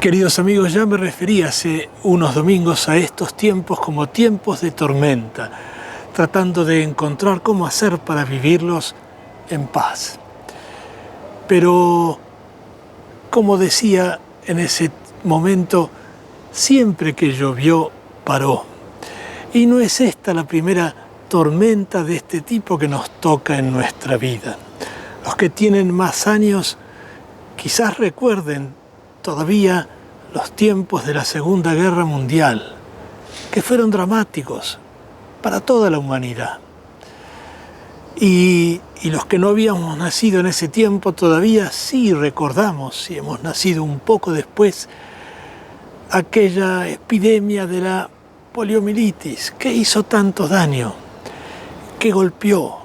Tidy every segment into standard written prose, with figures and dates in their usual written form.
Queridos amigos, ya me referí hace unos domingos a estos tiempos como tiempos de tormenta, tratando de encontrar cómo hacer para vivirlos en paz. Pero, como decía en ese momento, siempre que llovió, paró. Y no es esta la primera tormenta de este tipo que nos toca en nuestra vida. Los que tienen más años quizás recuerden todavía los tiempos de la Segunda Guerra Mundial, que fueron dramáticos para toda la humanidad. Y los que no habíamos nacido en ese tiempo todavía sí recordamos, si hemos nacido un poco después, aquella epidemia de la poliomielitis que hizo tanto daño, que golpeó,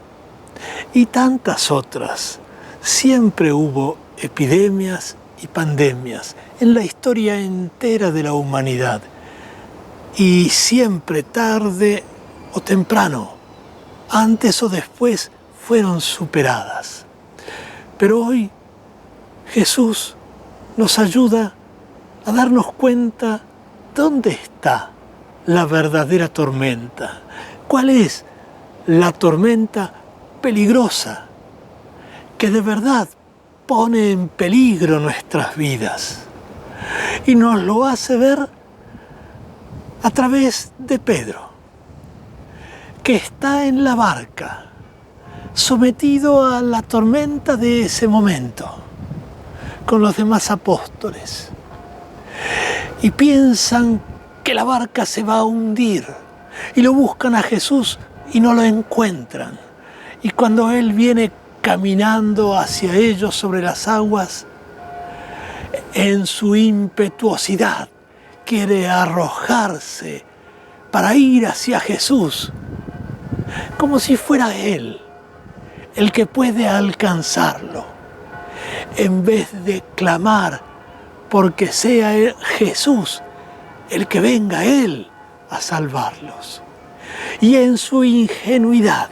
y tantas otras. Siempre hubo epidemias y pandemias en la historia entera de la humanidad, y siempre tarde o temprano, antes o después, fueron superadas. Pero hoy Jesús nos ayuda a darnos cuenta dónde está la verdadera tormenta, cuál es la tormenta peligrosa que de verdad pone en peligro nuestras vidas. Y nos lo hace ver a través de Pedro, que está en la barca, sometido a la tormenta de ese momento, con los demás apóstoles. Y piensan que la barca se va a hundir, y lo buscan a Jesús y no lo encuentran. Y cuando Él viene caminando hacia ellos sobre las aguas, en su impetuosidad quiere arrojarse para ir hacia Jesús, como si fuera Él el que puede alcanzarlo, en vez de clamar porque sea Jesús el que venga a Él a salvarlos. Y en su ingenuidad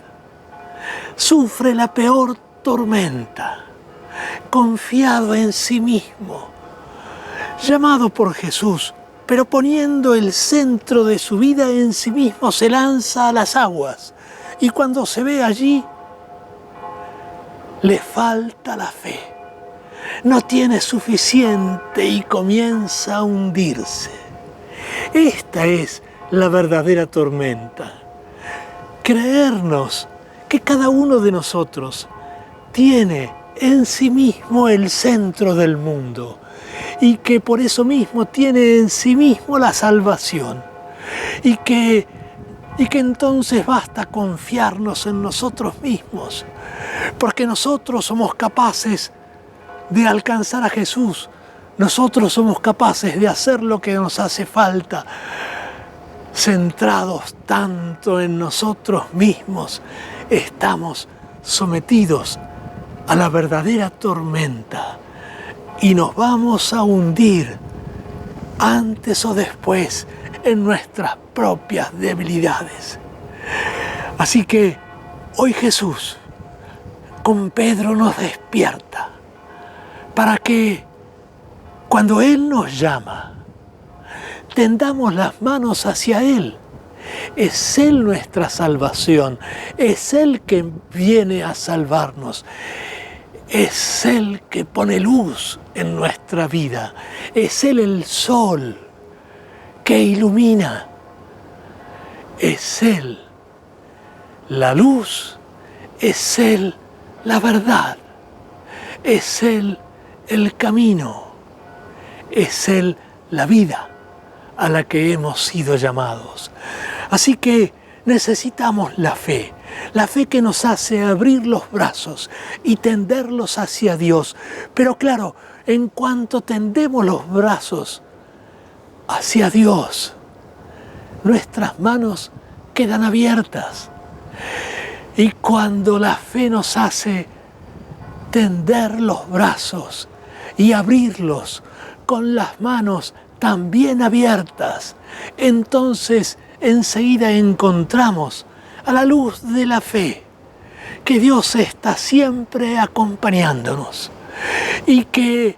sufre la peor tormenta, confiado en sí mismo, llamado por Jesús, pero poniendo el centro de su vida en sí mismo, se lanza a las aguas, y cuando se ve allí, le falta la fe. No tiene suficiente y comienza a hundirse. Esta es la verdadera tormenta. Creernos que cada uno de nosotros tiene en sí mismo el centro del mundo y que por eso mismo tiene en sí mismo la salvación y que entonces basta confiarnos en nosotros mismos, porque nosotros somos capaces de alcanzar a Jesús, nosotros somos capaces de hacer lo que nos hace falta, centrados tanto en nosotros mismos, estamos sometidos a la verdadera tormenta y nos vamos a hundir antes o después en nuestras propias debilidades. Así que hoy Jesús con Pedro nos despierta para que cuando Él nos llama, tendamos las manos hacia Él. Es Él nuestra salvación, es Él que viene a salvarnos, es Él que pone luz en nuestra vida, es Él el sol que ilumina, es Él la luz, es Él la verdad, es Él el camino, es Él la vida a la que hemos sido llamados. Así que necesitamos la fe que nos hace abrir los brazos y tenderlos hacia Dios. Pero claro, en cuanto tendemos los brazos hacia Dios, nuestras manos quedan abiertas. Y cuando la fe nos hace tender los brazos y abrirlos con las manos también abiertas, entonces enseguida encontramos a la luz de la fe que Dios está siempre acompañándonos y que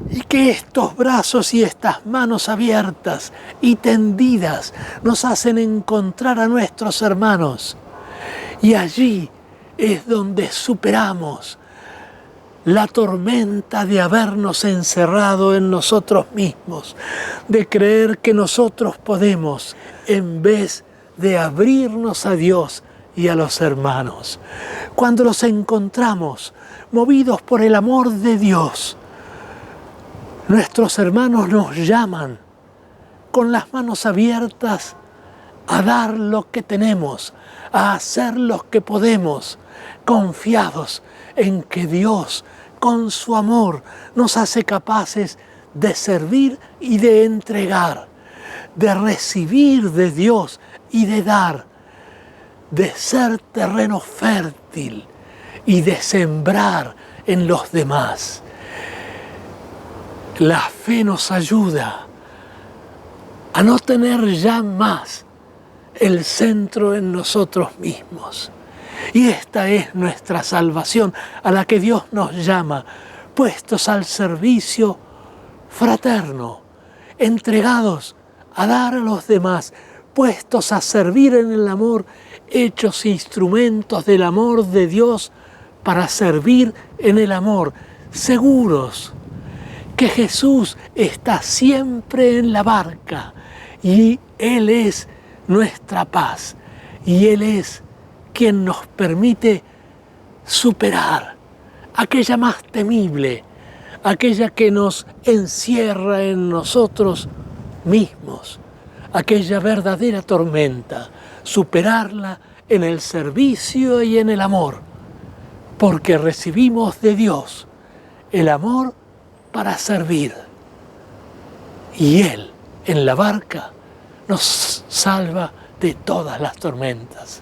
Y que estos brazos y estas manos abiertas y tendidas nos hacen encontrar a nuestros hermanos. Y allí es donde superamos la tormenta de habernos encerrado en nosotros mismos, de creer que nosotros podemos, en vez de abrirnos a Dios y a los hermanos. Cuando los encontramos movidos por el amor de Dios, nuestros hermanos nos llaman con las manos abiertas a dar lo que tenemos, a hacer lo que podemos, confiados en que Dios, con su amor, nos hace capaces de servir y de entregar, de recibir de Dios y de dar, de ser terreno fértil y de sembrar en los demás. La fe nos ayuda a no tener ya más el centro en nosotros mismos. Y esta es nuestra salvación, a la que Dios nos llama, puestos al servicio fraterno, entregados a dar a los demás, puestos a servir en el amor, hechos instrumentos del amor de Dios para servir en el amor, seguros que Jesús está siempre en la barca y Él es nuestra paz y Él es quien nos permite superar aquella más temible, aquella que nos encierra en nosotros mismos, aquella verdadera tormenta, superarla en el servicio y en el amor, porque recibimos de Dios el amor para servir. Y Él, en la barca, nos salva de todas las tormentas.